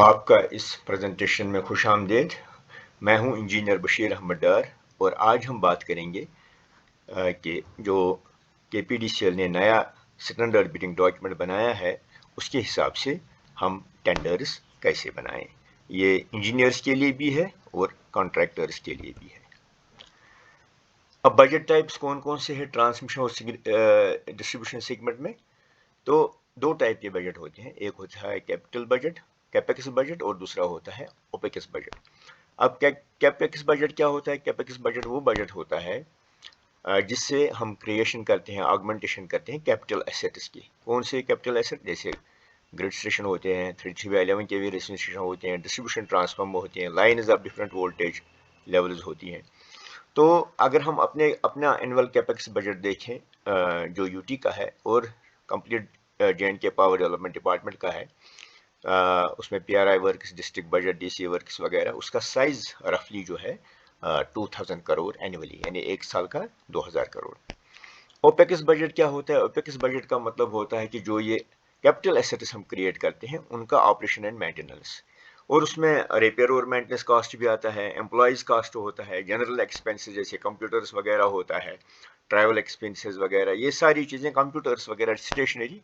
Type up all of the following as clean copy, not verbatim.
آپ کا اس پریزنٹیشن میں خوش آمدید. میں ہوں انجینئر بشیر احمد ڈار اور آج ہم بات کریں گے کہ جو K P D C L نے نیا اسٹینڈرڈ بڈنگ ڈاکیومنٹ بنایا ہے اس کے حساب سے ہم ٹینڈرز کیسے بنائیں. یہ انجینئرز کے لیے بھی ہے اور کانٹریکٹرز کے لیے بھی ہے. اب بجٹ ٹائپس کون کون سے ہیں ٹرانسمیشن اور ڈسٹریبیوشن سیگمنٹ میں؟ تو دو ٹائپ کے بجٹ ہوتے ہیں. ایک ہوتا ہے کیپٹل بجٹ کیپیکس بجٹ اور دوسرا ہوتا ہے اوپیکس بجٹ. اب کیپیکس بجٹ کیا ہوتا ہے؟ کیپیکس بجٹ وہ بجٹ ہوتا ہے جس سے ہم کریشن کرتے ہیں آگمنٹیشن کرتے ہیں کیپٹل ایسیٹس کی. کون سے کیپٹل ایسیٹ؟ جیسے گرڈ اسٹیشن ہوتے ہیں, 311 کے وی ریسیونگ اسٹیشن ہوتے ہیں, ڈسٹریبیوشن ٹرانسفارمر ہوتے ہیں, lines of different voltage levels ہوتی ہیں. تو اگر ہم اپنا اینول کیپیکس بجٹ دیکھیں جو یو ٹی کا ہے اور complete J and K power development department کا ہے, اس میں P R I works, district budget, D C works وغیرہ, اس کا سائز رفلی جو ہے 2000 کروڑ اینولی, یعنی ایک سال کا 2000 کروڑ. اوپیکس بجٹ کیا ہوتا ہے؟ اوپیکس بجٹ کا مطلب ہوتا ہے کہ جو یہ کیپٹل ایسیٹس ہم کریٹ کرتے ہیں ان کا آپریشن اینڈ مینٹیننس, اور اس میں ریپیئر اور مینٹیننس کاسٹ بھی آتا ہے, امپلائیز کاسٹ ہوتا ہے, جنرل ایکسپینسز جیسے کمپیوٹرز وغیرہ ہوتا ہے, ٹریول ایکسپینسز وغیرہ, یہ ساری چیزیں, کمپیوٹرز وغیرہ, اسٹیشنری.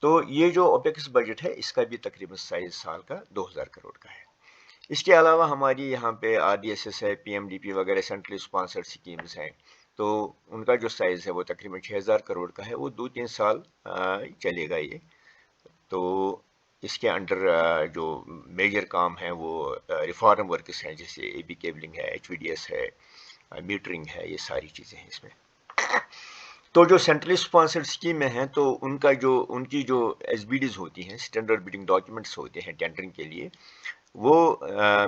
تو یہ جو اوپیکس بجٹ ہے اس کا بھی تقریباً سائز سال کا 2000 کروڑ کا ہے. اس کے علاوہ ہماری یہاں پہ آر ڈی ایس ایس ہے, پی ایم ڈی پی وغیرہ سینٹرلی اسپانسرڈ اسکیمز ہیں, تو ان کا جو سائز ہے وہ تقریباً 6000 کروڑ کا ہے. وہ 2-3 سال چلے گا یہ. تو اس کے انڈر جو میجر کام ہیں وہ ریفارم ورکس ہیں, جیسے اے بی کیبلنگ ہے, ایچ وی ڈی ایس ہے, میٹرنگ ہے, یہ ساری چیزیں ہیں اس میں. تو جو سینٹرلی اسپانسرڈ اسکیمیں ہیں تو ان کی جو ایس بی ڈیز ہوتی ہیں, اسٹینڈرڈ بڈنگ ڈاکیومنٹس ہوتے ہیں ٹینڈرنگ کے لیے, وہ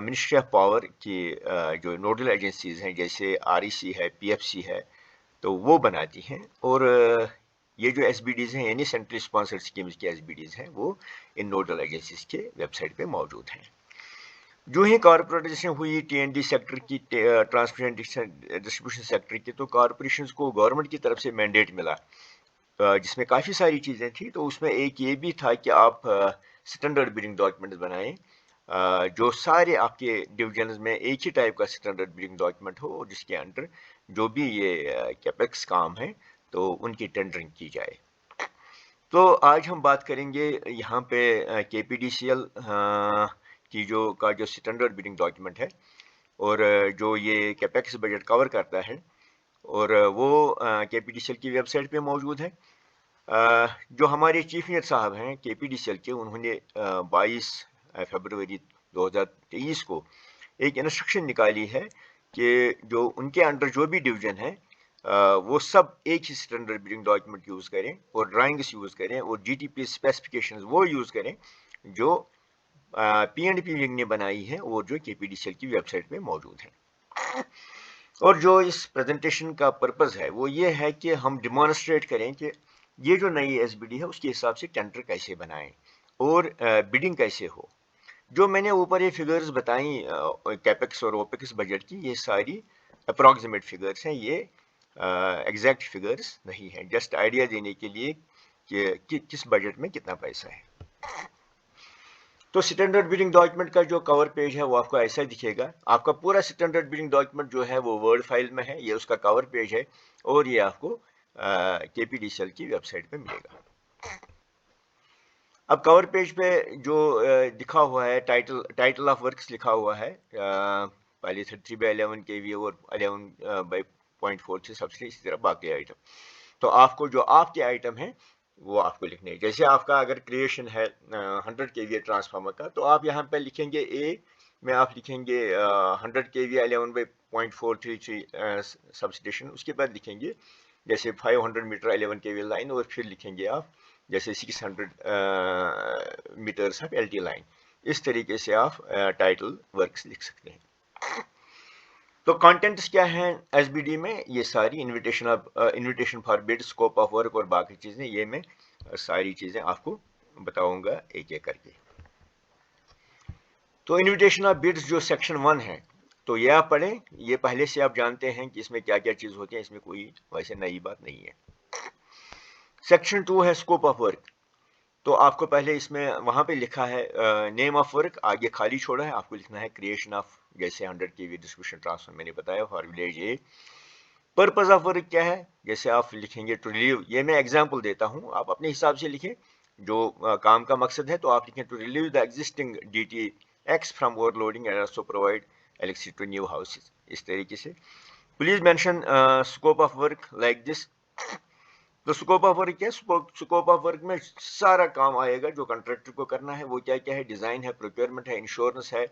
منسٹری آف پاور کی جو نوڈل ایجنسیز ہیں جیسے آر ای سی ہے, پی ایف سی ہے, تو وہ بناتی ہیں. اور یہ جو ایس بی ڈیز ہیں یعنی سینٹرلی اسپانسرڈ اسکیمز کی ایس بی ڈیز ہیں وہ ان نوڈل ایجنسیز کے ویب سائٹ پہ موجود ہیں. جو ہی کارپوریٹیشن ہوئی ٹی این ڈی سیکٹر کی, ٹرانسمیشن ڈسٹریبیوشن سیکٹر کی, تو کارپوریشنز کو گورنمنٹ کی طرف سے مینڈیٹ ملا جس میں کافی ساری چیزیں تھیں. تو اس میں ایک یہ بھی تھا کہ آپ اسٹینڈرڈ بڈنگ ڈاکیومنٹس بنائیں جو سارے آپ کے ڈویژنز میں ایک ہی ٹائپ کا اسٹینڈرڈ بڈنگ ڈاکیومنٹ ہو, اور جس کے انڈر جو بھی یہ کیپیکس کام ہیں تو ان کی ٹینڈرنگ کی جائے. تو آج ہم بات کریں گے یہاں پہ کے پی ڈی سی ایل کی جو اسٹینڈرڈ بڈنگ ڈاکیومنٹ ہے اور جو یہ کیپیکس بجٹ کور کرتا ہے, اور وہ کے پی ڈی سی ایل کی ویب سائٹ پہ موجود ہے. جو ہمارے چیف انجینئر صاحب ہیں کے پی ڈی سی ایل کے, انہوں نے 22 فروری 2023 کو ایک انسٹرکشن نکالی ہے کہ جو ان کے انڈر جو بھی ڈویژن ہے وہ سب ایک ہی اسٹینڈرڈ بڈنگ ڈاکیومنٹ یوز کریں اور ڈرائنگس یوز کریں اور جی ٹی پی اسپیسیفکیشنز وہ یوز کریں جو پی اینڈ پی ونگ نے بنائی ہے اور جو K P D C L کی ویب سائٹ پہ موجود ہیں. اور جو اس پریزنٹیشن کا پرپز ہے وہ یہ ہے کہ ہم ڈیمانسٹریٹ کریں کہ یہ جو نئی ایس بی ڈی ہے اس کے حساب سے ٹینڈر کیسے بنائیں اور بڈنگ کیسے ہو. جو میں نے اوپر یہ فگرز بتائیں کیپیکس اور اوپیکس بجٹ کی, یہ ساری اپروکسیمیٹ فگرز ہیں, یہ ایگزیکٹ فگرز نہیں ہیں, جسٹ آئیڈیا دینے کے لیے کہ کس بجٹ میں کتنا پیسہ ہے. تو اسٹینڈرڈ بڈنگ ڈاکیومنٹ کا جو کور پیج ہے وہ آپ کو ایسا دکھے گا. آپ کا پورا اسٹینڈرڈ بڈنگ ڈاکیومنٹ جو ہے وہ ورڈ فائل میں ہے, یہ اس کا کور پیج ہے, اور یہ آپ کو کے پی ڈی سی ایل کی ویب سائٹ پہ ملے گا. اب کور پیج پہ جو لکھا ہوا ہے ٹائٹل آف ورکس لکھا ہوا ہے, پہلے 33/11 کے وی اور 11/0.4 سے سب سے اسی طرح باقی آئٹم. تو آپ کو جو آپ کے آئٹم ہیں وہ آپ کو لکھنے ہیں. جیسے آپ کا اگر کریشن ہے 100 کے وی ٹرانسفارمر کا, تو آپ یہاں پہ لکھیں گے اے میں, آپ لکھیں گے 100 کے وی 11/0.433 سب اسٹیشن. اس کے بعد لکھیں گے جیسے 500 میٹر 11 کے وی لائن, اور پھر لکھیں گے آپ جیسے 600 metres of L T line. اس طریقے سے آپ ٹائٹل ورکس لکھ سکتے ہیں. تو کانٹینٹس کیا ہیں ایس بی ڈی میں؟ یہ ساری invitation for bid, scope of work اور باقی چیزیں, یہ میں ساری چیزیں آپ کو بتاؤں گا ایک ایک کر کے. تو انویٹیشن آف بڈس جو سیکشن 1 ہے, تو یہ آپ پڑھیں, یہ پہلے سے آپ جانتے ہیں کہ اس میں کیا کیا چیز ہوتی ہے, اس میں کوئی ویسے نئی بات نہیں ہے. سیکشن 2 ہے اسکوپ آف ورک. تو آپ کو پہلے اس میں وہاں پہ لکھا ہے نیم آف ورک، آگے خالی چھوڑا ہے، آپ کو لکھنا ہے کریشن آف، جیسے 100 kV ڈسٹریبیوشن ٹرانسفارمر میں نے بتایا for village a. Purpose of work کیا ہے، جیسے آپ لکھیں گے ٹو ریلیو، یہ میں ایگزامپل دیتا ہوں، آپ اپنے حساب سے لکھیں جو کام کا مقصد ہے. تو آپ لکھیں to relieve the existing D T X from overloading and also provide electricity to new houses. اس طریقے سے please mention scope of work like this. تو اسکوپ آف ورک کیا ہے، اسکوپ آف ورک میں سارا کام آئے گا جو کنٹریکٹر کو کرنا ہے. وہ کیا کیا ہے، ڈیزائن ہے، پروکیورمنٹ ہے، انشورنس ہے،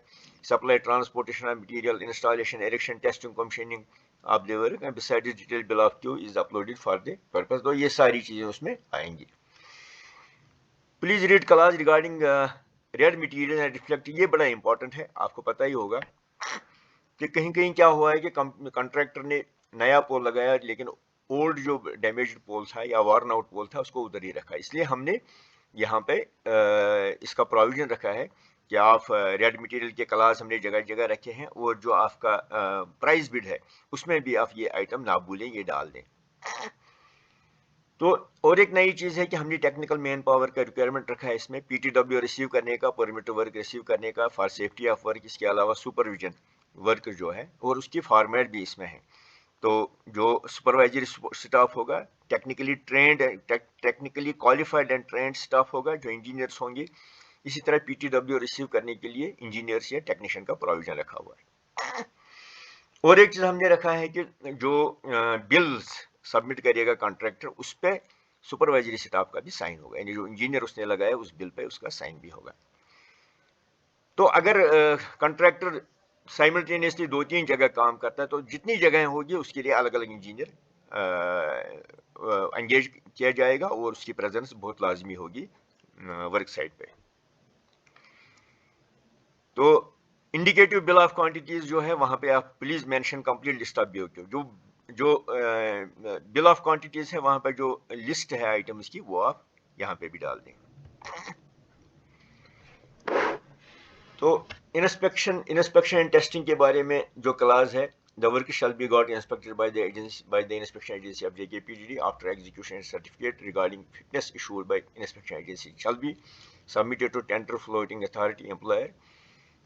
supply transportation of material, installation, erection, testing, commissioning of the work and beside detail bill of Q is uploaded for the purpose. تو یہ ساری چیزیں اس میں آئیں گی. Please read class regarding read material and reflect. یہ بڑا امپورٹنٹ ہے، آپ کو پتہ ہی ہوگا کہ کہیں کہیں کیا ہوا ہے کہ کنٹریکٹر نے نیا پول لگایا لیکن اولڈ جو ڈیمیجڈ پول تھا یا وارن آؤٹ پول تھا اس کو ادھر ہی رکھا. اس لیے ہم نے یہاں پہ اس کا پروویژن رکھا ہے کہ آپ ریڈ مٹیریل کے کلاس ہم نے جگہ جگہ رکھے ہیں، اور جو آپ کا پرائز بڈ ہے اس میں بھی آپ یہ آئٹم نہ بھولیں، یہ ڈال دیں. تو اور ایک نئی چیز ہے کہ ہم نے ٹیکنیکل مین پاور کا ریکوائرمنٹ رکھا ہے اس میں، پی ٹی ڈبلیو ریسیو کرنے کا، پرمٹ ورک ریسیو کرنے کا فار سیفٹی آف ورک. اس کے علاوہ سپرویژن ورک جو ہے اور اس کی فارمیٹ بھی اس میں ہے. تو جو سپروائزری اسٹاف ہوگا technically trained, technically qualified and trained staff ہوگا جو انجینئرس ہوں گے. اسی طرح پی ٹی ڈبلیو ریسیو کرنے کے لیے انجینئرس یا ٹیکنیشین کا پروویژن رکھا ہوا ہے. اور ایک چیز ہم نے رکھا ہے کہ جو بلز سبمٹ کرے گا کانٹریکٹر اس پہ سپروائزری اسٹاف کا بھی سائن ہوگا، یعنی جو انجینئر اس نے لگایا اس بل پہ اس کا سائن بھی ہوگا. تو اگر کانٹریکٹر سائملٹینیسلی 2-3 جگہ کام کرتا ہے تو جتنی جگہیں ہوگی اس کے لیے الگ الگ انجینئر انگیج کیا جائے گا اور اس کی پریزنس بہت لازمی ہوگی ورک سائٹ پہ. تو انڈیکیٹو بل آف کوانٹیٹیز جو ہے وہاں پہ آپ please mention complete list of B O Q. جو بل آف کوانٹیٹیز ہے وہاں پہ جو لسٹ ہے آئٹمس کی وہ آپ یہاں پہ بھی ڈال دیں. تو انسپیکشن اینڈ ٹیسٹنگ کے بارے میں جو کلاس ہے، the work shall be got inspected by the inspection agency of JKPDD after execution. Certificate regarding fitness issued by inspection agency shall be submitted to tender floating authority employer.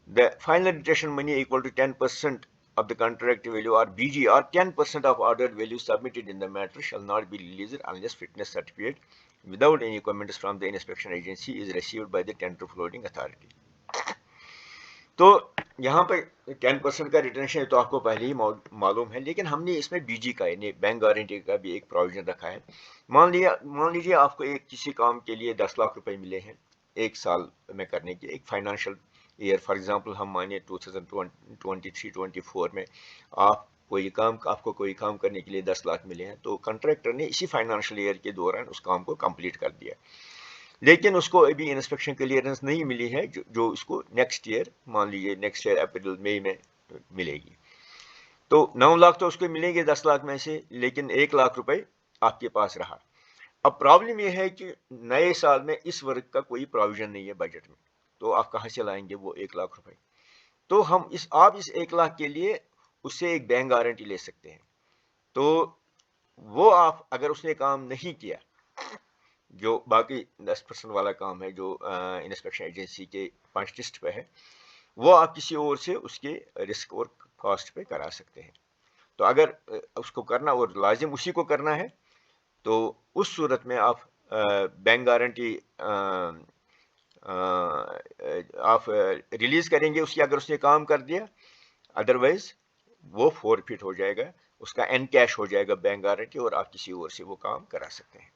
The final detention money equal to 10% of the contract value or BG or 10% of ordered value submitted in the matter shall not be released unless fitness certificate without any comments from the inspection agency is received by the tender floating authority. تو یہاں پہ 10% کا retention ہے تو آپ کو پہلے ہی معلوم ہے، لیکن ہم نے اس میں بی جی کا یعنی بینک گارنٹی کا بھی ایک پروویژن رکھا ہے. مان لیجیے آپ کو ایک کسی کام کے لیے 10 لاکھ روپے ملے ہیں ایک سال میں کرنے کے، ایک فائنانشیل ایئر فار ایگزامپل ہم مانے 2023-24 میں آپ کو کوئی کام کرنے کے لیے 10 لاکھ ملے ہیں، تو کنٹریکٹر نے اسی فائنانشیل ایئر کے دوران اس کام کو کمپلیٹ کر دیا، لیکن اس کو ابھی انسپیکشن کلیئرنس نہیں ملی ہے جو اس کو نیکسٹ ایئر مان لیجیے نیکسٹ ایئر اپریل مئی میں ملے گی. تو 9 لاکھ تو اس کو ملیں گے 10 لاکھ میں سے، لیکن 1 لاکھ روپے آپ کے پاس رہا. اب پرابلم یہ ہے کہ نئے سال میں اس ورک کا کوئی پروویژن نہیں ہے بجٹ میں، تو آپ کہاں سے لائیں گے وہ 1 لاکھ روپے؟ تو آپ اس 1 لاکھ کے لیے اس سے ایک بینک گارنٹی لے سکتے ہیں. تو وہ آپ اگر اس نے کام نہیں کیا، جو باقی 10% والا کام ہے جو انسپیکشن ایجنسی کے پنچ لسٹ پہ ہے، وہ آپ کسی اور سے اس کے رسک اور کاسٹ پہ کرا سکتے ہیں. تو اگر اس کو کرنا اور لازم اسی کو کرنا ہے تو اس صورت میں آپ بینک گارنٹی آپ ریلیز کریں گے اس کی اگر اس نے کام کر دیا، ادروائز وہ فورفیٹ ہو جائے گا، اس کا ان کیش ہو جائے گا بینک گارنٹی، اور آپ کسی اور سے وہ کام کرا سکتے ہیں.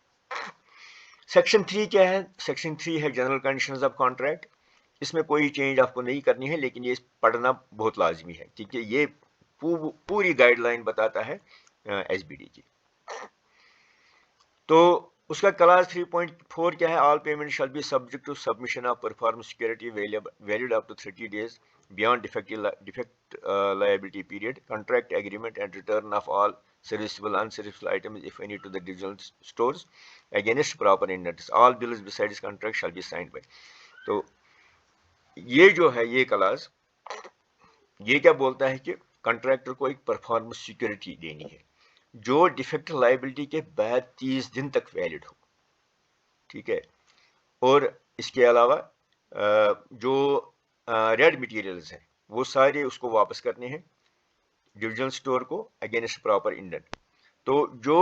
سیکشن 3 کیا ہے؟ سیکشن 3 ہے جنرل کنڈیشنز آف کانٹریکٹ. اس میں کوئی چینج آپ کو نہیں کرنی ہے، لیکن یہ پڑھنا بہت لازمی ہے کیونکہ یہ پوری گائیڈ لائن بتاتا ہے ایس بی ڈی کی. تو اس کا کلاس 3.4 کیا ہے؟ All payment shall be subject to submission of performance security valid up to 30 days beyond defect liability period. Contract agreement and return of all serviceable unserviceable items if any to the divisional stores against proper notice. All bills besides contract shall be signed by. تو یہ جو ہے یہ class یہ کیا بولتا ہے کہ کنٹریکٹر کو ایک پرفارمنس سیکورٹی دینی ہے جو ڈیفیکٹ لائبلٹی کے بعد 30 دن تک ویلڈ ہو، ٹھیک ہے، اور اس کے علاوہ جو ریڈ مٹیریلز ہیں وہ سارے اس کو واپس کرنے ہیں ڈویژن اسٹور کو اگینسٹ پراپر انڈنٹ. تو جو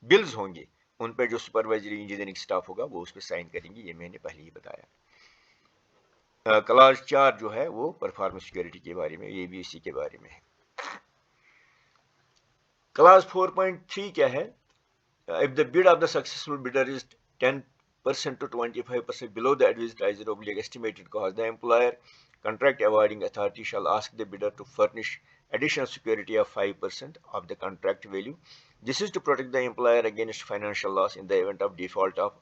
بلز ہوں گے ان پہ جو سپروائزری انجینئرنگ اسٹاف ہوگا وہ اس پہ سائن کریں گے. یہ میں نے پہلے ہی بتایا. کلاس 4 جو ہے وہ پرفارمنس سیکورٹی کے بارے میں, یہ بھی اسی کے بارے میں ہے. کلاس 4.3 کیا ہے؟ If the bid of the successful bidder is 10% to 25% below the advertiser oblique estimated cost, the employer contract awarding authority shall ask the bidder to furnish additional security of 5% of the contract value. This is to protect the employer against financial loss in the event of default of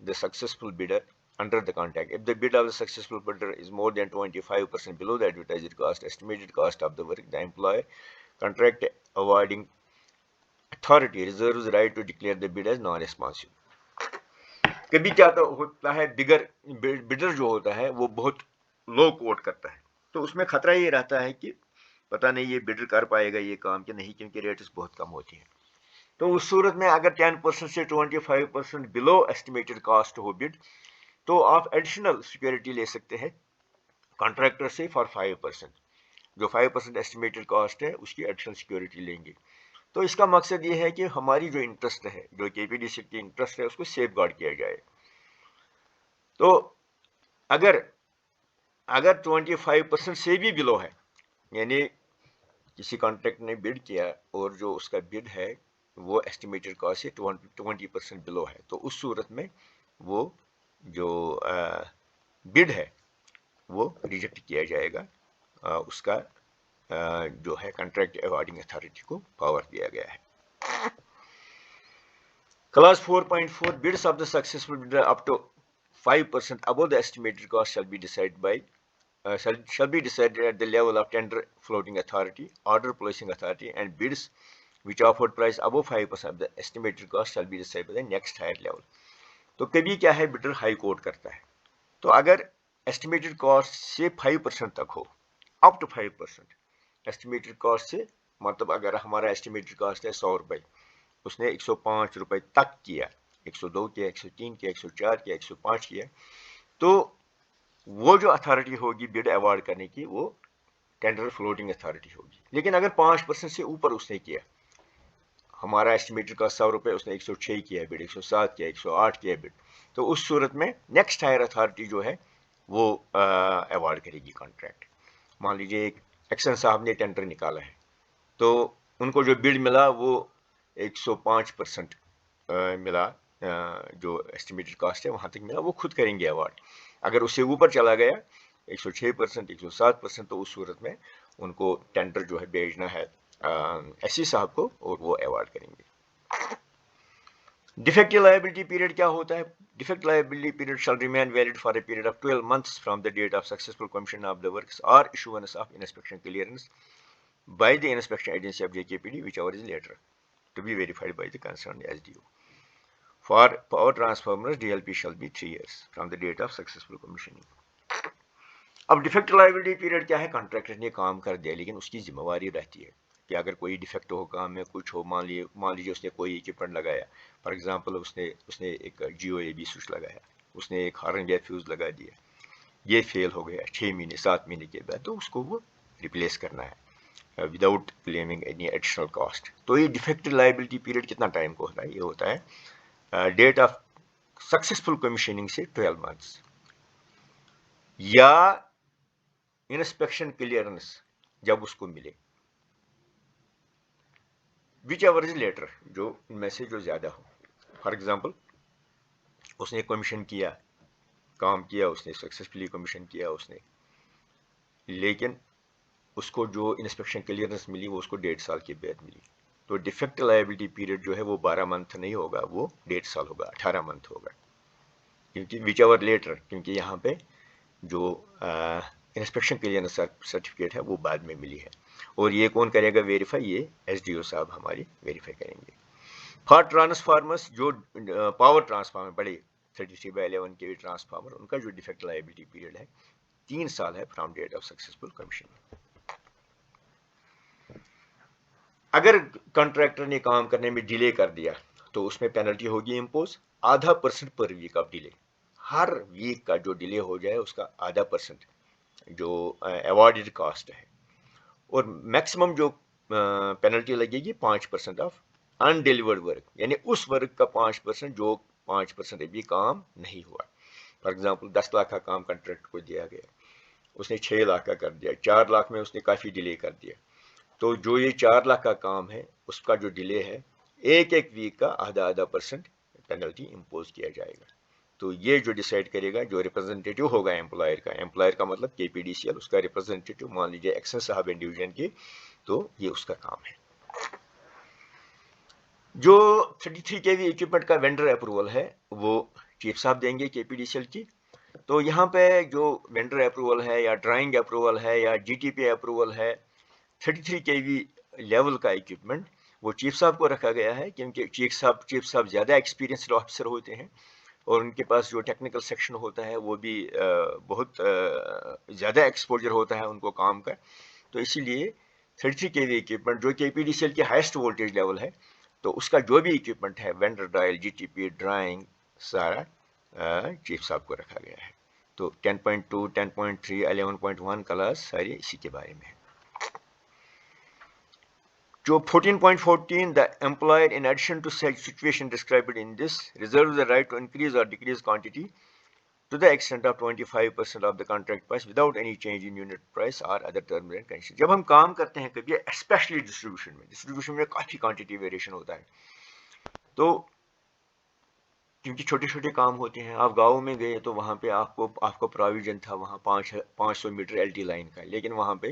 the successful bidder under the contract. If the bid of the successful bidder is more than 25% below the advertiser cost, estimated cost of the work, the employer contract awarding authority reserves the right to declare the bid as non-responsive. کبھی کیا ہوتا ہے بڈر جو ہوتا ہے وہ بہت لو کوٹ کرتا ہے, تو اس میں خطرہ یہ رہتا ہے کہ پتہ نہیں یہ بڈر کر پائے گا یہ کام کہ نہیں, کیونکہ ریٹس بہت کم ہوتی ہیں. تو اس صورت میں اگر 10% سے 25% بلو ایسٹیمیٹڈ کاسٹ ہو بڈ, تو آپ ایڈیشنل سیکورٹی لے سکتے ہیں کانٹریکٹر سے فار 5%. جو 5% ایسٹیمیٹڈ کاسٹ ہے اس کی ایڈیشنل سیکورٹی لیں گے. تو اس کا مقصد یہ ہے کہ ہماری جو انٹرسٹ ہے, جو کے پی ڈی سی کی انٹرسٹ ہے, اس کو سیف گارڈ کیا جائے. تو اگر 25% سے بھی بلو ہے, یعنی کسی کانٹریکٹ نے بڈ کیا اور جو اس کا بڈ ہے وہ ایسٹیمیٹڈ کاسٹ سے 20% بلو ہے, تو اس صورت میں وہ جو بڈ ہے وہ ریجیکٹ کیا جائے گا. اس کا جو ہے کنٹریکٹ ایوارڈنگ اتھارٹی کو پاور دیا گیا ہے. Clause 4.4 bids of the successful bidder up to 5% above the estimated cost shall be decided at the level of tender floating authority, order placing authority, and bids which offered price above 5% of the estimated cost shall be decided by the next higher level. تو کبھی کیا ہے بڈر high کوٹ کرتا ہے, تو اگر estimated cost سے 5% تک ہو, اپ ٹو 5%, ایسٹیمیٹڈ کاسٹ سے مطلب اگر ہمارا ایسٹیمیٹڈ کاسٹ ہے 100 روپے, اس نے 105 روپے تک کیا, 102 کیا, 103 کیا, 104 کیا, 105 کیا, تو وہ جو اتھارٹی ہوگی بڈ ایوارڈ کرنے کی وہ ٹینڈر فلوٹنگ اتھارٹی ہوگی. لیکن اگر 5% سے اوپر اس نے کیا, ہمارا ایسٹیمیٹڈ کا 100 روپے, اس نے 106 کیا بڈ, 107 کیا, 108 کیا بڈ, تو اس صورت میں نیکسٹ ہائر اتھارٹی جو ہے وہ ایوارڈ کرے گی کانٹریکٹ. مان لیجیے ایک ایکشن صاحب نے ٹینڈر نکالا ہے, تو ان کو جو بڈ ملا وہ 105% ملا, جو ایسٹیمیٹڈ کاسٹ ہے وہاں تک ملا, وہ خود کریں گے ایوارڈ. اگر اس سے اوپر چلا گیا 106%, 107%, تو اس صورت میں ان کو ٹینڈر جو ہے بھیجنا ہے ایس سی صاحب کو اور وہ ایوارڈ کریں گے. ڈیفیکٹو لائبلٹی پیریڈ کیا ہوتا ہے؟ Defect liability period shall remain valid for a period of 12 months from the date of successful completion of the works or issuance of inspection clearance by the inspection agency of JKPD, whichever is later, to be verified by the concerned SDO. For power transformers, DLP shall be 3 years from the date of successful commissioning. اب defect liability period کیا ہے؟ Contractor نے کام کر دیا لیکن اس کی ذمہ داری رہتی ہے کہ اگر کوئی ڈیفیکٹ ہو کام میں, کچھ ہو, مان لیجیے اس نے کوئی اکوپمنٹ لگایا, فار ایگزامپل اس نے ایک جیو اے بی سوئچ لگایا, اس نے ایک ہارن گیئر فیوز لگا دیا, یہ فیل ہو گیا 6 مہینے 7 مہینے کے بعد, تو اس کو وہ ریپلیس کرنا ہے without claiming any additional cost. تو یہ ڈیفیکٹ لائبلٹی پیریڈ کتنا ٹائم کو ہوتا ہے؟ یہ ہوتا ہے ڈیٹ آف سکسیسفل کمیشننگ سے 12 منتھس, یا انسپیکشن کلیئرنس جب اس کو ملے, وچ ایور از لیٹر, جو ان میں سے جو زیادہ ہو. فار ایگزامپل اس نے کمیشن کیا, کام کیا, اس نے سکسیسفلی کمیشن کیا اس نے, لیکن اس کو جو انسپیکشن کلیئرنس ملی وہ اس کو 1.5 سال کے بعد ملی, تو ڈیفیکٹ لائبلٹی پیریڈ جو ہے وہ 12 منتھ نہیں ہوگا, وہ 1.5 سال ہوگا, 18 منتھ ہوگا, کیونکہ وچ ایور لیٹر, کیونکہ یہاں پہ جو انسپیکشن کلیئرنس سرٹیفکیٹ ہے وہ بعد میں ملی ہے, اور یہ کون کرے گا ویریفائی؟ یہ ایس ڈی او صاحب ہماری ویریفائی کریں گے. فار ٹرانسفارمرس, جو پاور ٹرانسفارمر بڑے 33/11 کے ٹرانسفارمر, ان کا جو ڈیفیکٹ لائبلٹی پیریڈ ہے 3 سال ہے from date of successful commission. اگر کنٹریکٹر نے کام کرنے میں ڈیلے کر دیا تو اس میں پینلٹی ہوگی امپوز 0.5% پر ویک آف ڈیلے. ہر ویک کا جو ڈیلے ہو جائے اس کا 0.5% جو ایوارڈڈ کاسٹ ہے. اور میکسیمم جو پینلٹی لگے گی 5% آف ان ڈیلیورڈ ورک, یعنی اس ورک کا 5% جو 5% ابھی کام نہیں ہوا. فار ایگزامپل 10 لاکھ کا کام کنٹریکٹ کو دیا گیا, اس نے 6 لاکھ کا کر دیا, 4 لاکھ میں اس نے کافی ڈیلے کر دیا, تو جو یہ 4 لاکھ کا کام ہے اس کا جو ڈیلے ہے ایک ویک کا 0.5% پینلٹی امپوز کیا جائے گا. تو یہ جو ڈیسائیڈ کرے گا, جو ریپرزینٹیٹیو ہوگا امپلائر کا مطلب کے پی ڈی سی ایل, اس کا ریپرزینٹیٹیو مان لیجیے ایکسن صاحب ہیں ڈویژن کے, تو یہ اس کا کام ہے. جو 33 kV اکوپمنٹ کا وینڈر اپروول ہے وہ چیف صاحب دیں گے کے پی ڈی سی ایل کی. تو یہاں پہ جو وینڈر اپروول ہے یا ڈرائنگ اپروول ہے یا جی ٹی پی اپروول ہے 33 kV لیول کا اکوپمنٹ, وہ چیف صاحب کو رکھا گیا ہے کیونکہ چیف صاحب زیادہ ایکسپیرینسڈ آفیسر ہوتے ہیں اور ان کے پاس جو ٹیکنیکل سیکشن ہوتا ہے وہ بھی بہت زیادہ ایکسپوجر ہوتا ہے ان کو کام کا. تو اسی لیے 33 kV اکوپمنٹ جو K P D C L کی ہائیسٹ وولٹیج لیول ہے, تو اس کا جو بھی اکوپمنٹ ہے وینڈر ڈائل جی ٹی پی ڈرائنگ سارا چیف صاحب کو رکھا گیا ہے. تو 10.2 10.3 11.1 کلاس ساری اسی کے بارے میں ہے. جو 14.14 the employer in addition to such situation described in this reserves the right to increase or decrease quantity to the extent of 25% of the contract price without any change in unit price or other terms and conditions. جب ہم کام کرتے ہیں کبھی especially distribution میں کافی quantity variation ہوتا ہے, تو کیونکہ چھوٹے چھوٹے کام ہوتے ہیں. آپ گاؤں میں گئے تو وہاں پہ آپ کو پروویژن تھا وہاں 500 میٹر ایل ٹی لائن کا, لیکن وہاں پہ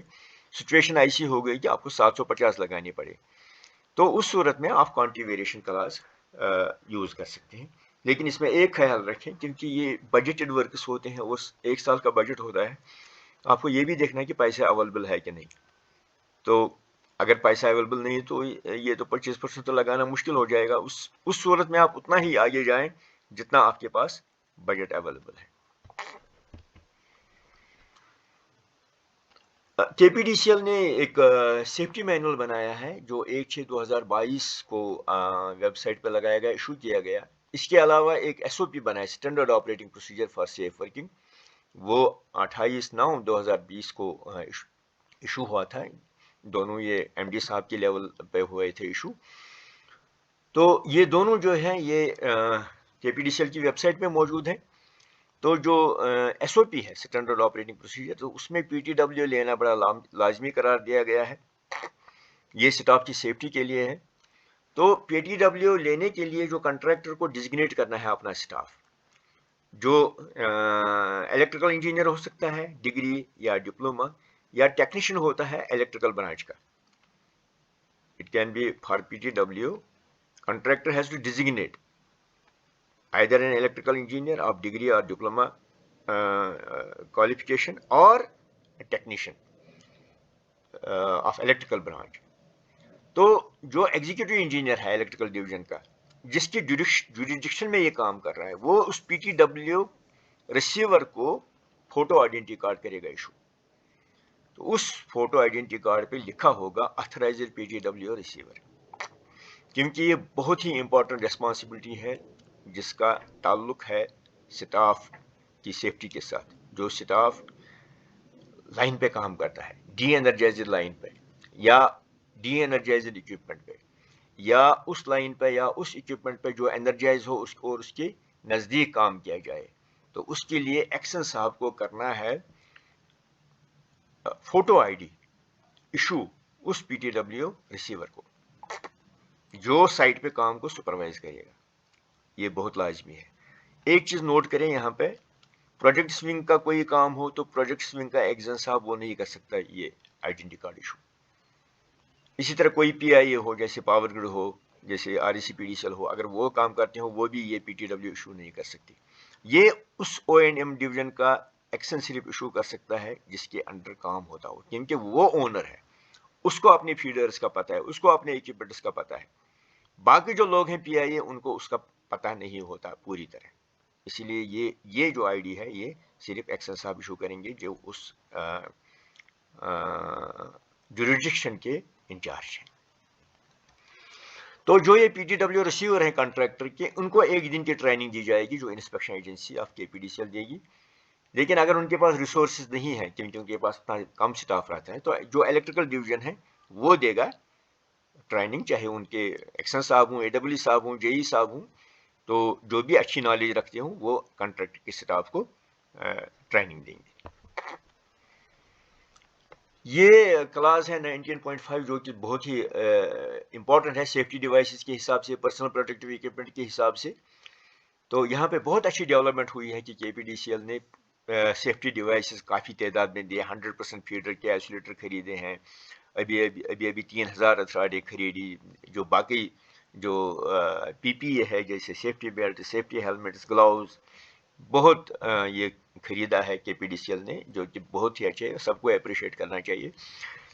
سچویشن ایسی ہو گئی کہ آپ کو 750 لگانی پڑے. تو اس صورت میں آپ کوانٹٹی ویریشن کلاس یوز کر سکتے ہیں. لیکن اس میں ایک خیال رکھیں, کیونکہ یہ بجٹڈ ورکس ہوتے ہیں, اس ایک سال کا بجٹ ہوتا ہے, آپ کو یہ بھی دیکھنا ہے کہ پیسے اویلیبل ہے کہ نہیں. تو اگر پیسہ اویلیبل نہیں تو یہ تو 25% تو لگانا مشکل ہو جائے گا. اس صورت میں آپ اتنا ہی آگے جائیں جتنا آپ کے پاس بجٹ اویلیبل ہے. کے پی ڈی سی ایل نے ایک سیفٹی مینول بنایا ہے جو 1/6/2022 کو ویب سائٹ پہ لگایا گیا, ایشو کیا گیا. اس کے علاوہ ایک ایس او پی بنا ہے, standard operating procedure for safe working, وہ 28/9/2020 کو ایشو ہوا تھا. دونوں یہ ایم ڈی صاحب کے لیول پہ ہوئے تھے ایشو. تو یہ دونوں جو ہیں یہ کے پی ڈی سی ایل کی ویب سائٹ پہ موجود ہیں. تو جو ایس او پی ہے اسٹینڈرڈ آپریٹنگ پروسیجر, تو اس میں پی ٹی ڈبلیو لینا بڑا لازمی قرار دیا گیا ہے. یہ اسٹاف کی سیفٹی کے لیے ہے. تو پی ٹی ڈبلیو لینے کے لیے جو کنٹریکٹر کو ڈیزگنیٹ کرنا ہے اپنا اسٹاف, جو الیکٹریکل انجینئر ہو سکتا ہے ڈگری یا ڈپلوما, یا ٹیکنیشین ہوتا ہے الیکٹریکل برانچ کا. It can be for P T W, contractor has to designate either an electrical engineer of degree or diploma qualification or a technician of electrical branch. تو جو executive engineer ہے electrical division کا, جس کی jurisdiction میں یہ کام کر رہا ہے, وہ اس پی ٹی ڈبلیو ریسیور کو فوٹو آئیڈینٹی کارڈ کرے گا ایشو. تو اس فوٹو آئیڈینٹی کارڈ پہ لکھا ہوگا authorised P T W receiver, کیونکہ یہ بہت ہی امپورٹنٹ ریسپانسبلٹی ہے جس کا تعلق ہے سٹاف کی سیفٹی کے ساتھ. جو سٹاف لائن پہ کام کرتا ہے, ڈی انرجائزڈ لائن پہ یا ڈی انرجائزڈ اکوپمنٹ پہ, یا اس لائن پہ یا اس اکوپمنٹ پہ جو انرجائز ہو اور اس کے نزدیک کام کیا جائے, تو اس کے لیے ایکسن صاحب کو کرنا ہے فوٹو آئی ڈی ایشو اس پی ٹی ڈبلیو ریسیور کو جو سائٹ پہ کام کو سپروائز کرے گا. یہ بہت لازمی ہے. ایک چیز نوٹ کریں یہاں پہ, پروجیکٹ سوئنگ کا کوئی کام ہو تو پروجیکٹ سوئنگ کا ایگزن صاحب وہ نہیں کر سکتا یہ آئیڈینٹی کارڈ ایشو. اسی طرح کوئی پی آئی اے ہو, جیسے پاور گریڈ ہو, جیسے آر ای سی پی ڈی سی ایل ہو, اگر وہ کام کرتے ہو وہ بھی یہ پی ٹی ڈبلیو ایشو نہیں کر سکتی. یہ اس او این ایم ڈویژن کا ایکشن صرف ایشو کر سکتا ہے جس کے انڈر کام ہوتا ہو, کیونکہ وہ اونر ہے, اس کو اپنے فیڈرز کا پتہ ہے, اس کو اپنے اکوپمنٹس کا پتہ ہے. باقی جو لوگ ہیں پی آئی اے, ان کو اس کا پتہ نہیں ہوتا پوری طرح. اسی لیے یہ جو آئی ڈی ہے یہ صرف ایکسن صاحب ایشو کریں گے جو اس جوریڈکشن کے انچارج ہیں. تو جو یہ پی ٹی ڈبلیو ریسیور ہیں کانٹریکٹر کے، ان کو 1 دن کی ٹریننگ دی جائے گی جو انسپیکشن ایجنسی آف کے پی ڈی سی ایل دے گی. لیکن اگر ان کے پاس ریسورسز نہیں ہیں کیونکہ ان کے پاس کم سٹاف رہتا ہے، تو جو الیکٹریکل ڈویژن ہے وہ دے گا ٹریننگ، چاہے ان کے ایکسن صاحب ہوں، اے ڈبلیو صاحب ہوں، جے ای صاحب ہوں، تو جو بھی اچھی نالج رکھتے ہوں وہ کانٹریکٹ کے سٹاف کو ٹریننگ دیں گے. یہ کلاس ہے 19.5 جو کہ بہت ہی امپورٹنٹ ہے سیفٹی ڈیوائسز کے حساب سے، پرسنل پروٹیکٹیو اکوپمنٹ کے حساب سے. تو یہاں پہ بہت اچھی ڈیولپمنٹ ہوئی ہے کہ کے پی ڈی سی ایل نے سیفٹی ڈیوائسز کافی تعداد میں دیے، 100% فیڈر کے آئسولیٹر خریدے ہیں، ابھی 3000 اتھارڈی خریدی. جو باقی جو پی پی اے ہے جیسے سیفٹی بیلٹ، سیفٹی ہیلمٹس، گلاؤز، بہت یہ خریدا ہے کے پی ڈی سی ایل نے، جو کہ بہت ہی اچھے، سب کو اپریشیٹ کرنا چاہیے.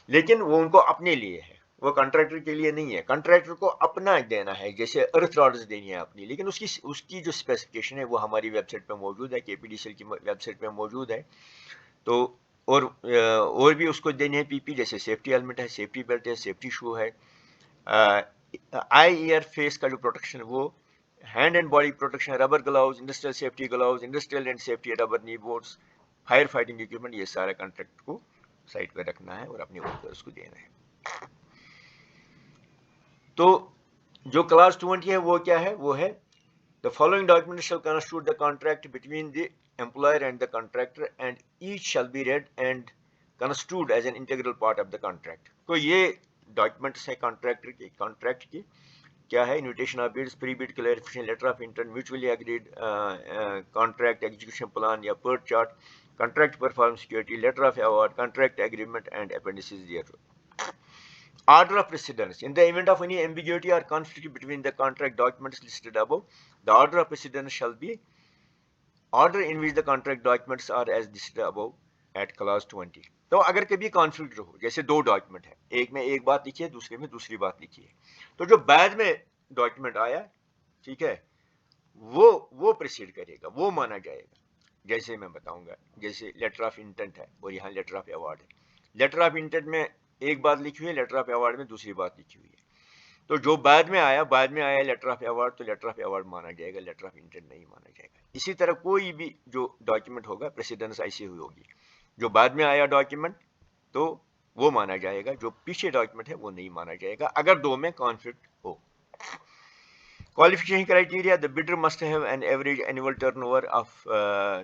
لیکن وہ ان کو اپنے لیے ہے، وہ کنٹریکٹر کے لیے نہیں ہے. کنٹریکٹر کو اپنا دینا ہے، جیسے ارتھ راڈز دینی ہے اپنی، لیکن اس کی جو اسپیسیفکیشن ہے وہ ہماری ویب سائٹ پہ موجود ہے، کے پی ڈی سی ایل کی ویب سائٹ پہ موجود ہے. تو اور بھی اس کو دینی ہے پی پی، جیسے سیفٹی ہیلمٹ ہے، سیفٹی بیلٹ ہے، سیفٹی شو ہے، آئی ایئر فیس کا جو پروٹیکشن ہے وہ، hand and body protection, rubber gloves, industrial safety gloves, industrial and safety rubber knee boots, fire fighting equipment, یہ سارا کانٹریکٹ کو سائٹ پہ رکھنا ہے اور اپنے ورکرز کو دینا ہے. تو جو کلاس 20 ہے وہ کیا ہے؟ وہ ہے the following document shall constitute the contract between the employer and the contractor and each shall be read and construed as an integral part of the contract. تو یہ ڈاکیومنٹس ہیں کانٹریکٹ کی. کیا ہے؟ Invitation of bids, pre bid clarification, letter of intent, mutually agreed contract execution plan یا PERT chart, contract performance security, letter of award, contract agreement and appendices there. Order of precedence. In the event of any ambiguity or conflict between the contract documents listed above, the order of precedence shall be order in which the contract documents are as listed above at clause 20. تو اگر کبھی conflict ہو، جیسے دو document ہے، ایک میں ایک بات لکھی ہے، دوسرے میں دوسری بات لکھی ہے، تو جو بعد میں ڈاکیومنٹ آیا، ٹھیک ہے، وہ پریسیڈ کرے گا، وہ مانا جائے گا. جیسے میں بتاؤں گا، جیسے لیٹر آف انٹینٹ ہے اور یہاں لیٹر آف ایوارڈ ہے. لیٹر آف انٹینٹ میں ایک بات لکھی ہوئی ہے، لیٹر آف ایوارڈ میں دوسری بات لکھی ہوئی ہے. تو جو بعد میں آیا لیٹر آف ایوارڈ، تو لیٹر آف ایوارڈ مانا جائے گا، لیٹر آف انٹینٹ نہیں مانا جائے گا. اسی طرح کوئی بھی جو ڈاکیومنٹ ہوگا پریسیڈنس ایسی ہوئی ہوگی، جو بعد میں آیا ڈاکیومنٹ تو وہ مانا جائے گا، جو پیچھے ڈاکیومنٹ ہے وہ نہیں مانا جائے گا اگر دو میں conflict who. Qualification criteria: the bidder must have an average annual turnover of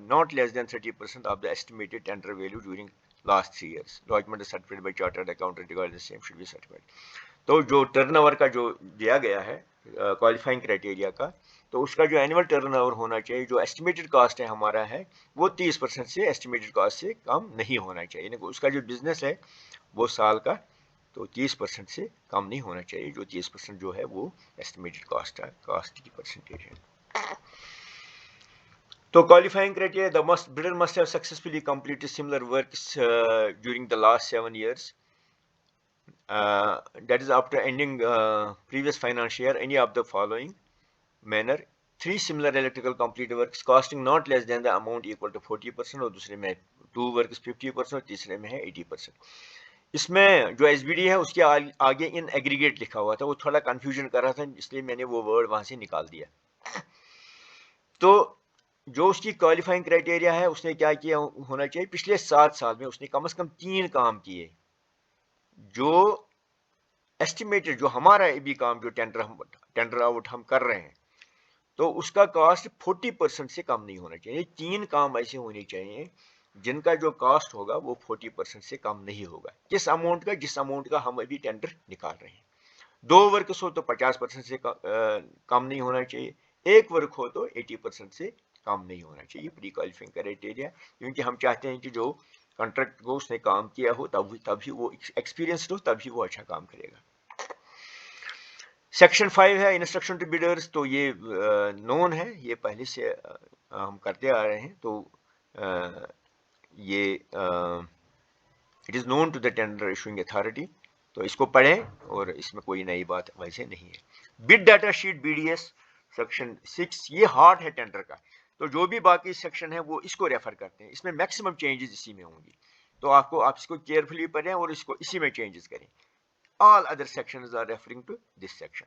not less than 30% of the estimated tender value during last 3 years. Document is certified by chartered accountant regarding the same should be certified. تو جو turn over کا جو دیا گیا ہے qualifying criteria کا، تو اس کا جو اینول ٹرن اوور ہونا چاہیے، جو ایسٹیمیٹڈ کاسٹ ہے ہمارا ہے، وہ 30% سے ایسٹیمیٹڈ کاسٹ سے کم نہیں ہونا چاہیے. یعنی اس کا جو بزنس ہے وہ سال کا، تو 30% سے کم نہیں ہونا چاہیے. جو 30% جو ہے وہ ایسٹیمیٹڈ کاسٹ کی پرسنٹیج ہے. تو qualifying criteria: the bidder must have successfully completed similar works during the last 7 years. That is after ending previous financial year, any of the following manner: 3 similar electrical complete works costing not less than the amount equal to 40%, اور دوسرے میں 2 works 50%، اور تیسرے میں ہے 80%. اس میں جو S B D ہے اس کے آگے ان ایگریگیٹ لکھا ہوا تھا، وہ تھوڑا کنفیوژن کر رہا تھا، اس لیے میں نے وہ ورڈ وہاں سے نکال دیا. تو جو اس کی کوالیفائنگ کرائٹیریا ہے، اس نے کیا کیا ہونا چاہیے؟ پچھلے 7 سال میں اس نے کم از کم 3 کام کیے جو ایسٹیمیٹڈ، جو ہمارا ابھی کام جو ٹینڈر آؤٹ ہم کر رہے ہیں، تو اس کا کاسٹ 40% سے کم نہیں ہونا چاہیے. 3 کام ایسے ہونے چاہیے جن کا جو کاسٹ ہوگا وہ 40% سے کم نہیں ہوگا. کس اماؤنٹ کا؟ جس اماؤنٹ کا ہم ابھی ٹینڈر نکال رہے ہیں. 2 ورکس ہو تو 50% سے کم نہیں ہونا چاہیے، 1 ورک ہو تو 80% سے کم نہیں ہونا چاہیے. پری کوالیفائنگ کرائٹیریا، کیونکہ ہم چاہتے ہیں کہ جو کانٹریکٹ کو اس نے کام کیا ہو تبھی وہ ایکسپیرینسڈ ہو، تبھی وہ اچھا کام کرے گا. سیکشن 5 ہے انسٹرکشن ٹو بیڈرز. تو یہ نون ہے، یہ پہلے سے ہم کرتے آ رہے ہیں. تو یہ it is known to the tender issuing authority. تو اس کو پڑھیں، اور اس میں کوئی نئی بات ویسے نہیں ہے. بڈ ڈاٹا شیٹ BDS سیکشن 6، یہ ہارٹ ہے ٹینڈر کا. تو جو بھی باقی سیکشن ہے وہ اس کو ریفر کرتے ہیں، اس میں میکسیمم چینجز اسی میں ہوں گی. تو آپ اس کو کیئرفلی پڑھیں اور اس کو اسی میں چینجز کریں. All other sections are referring to this section.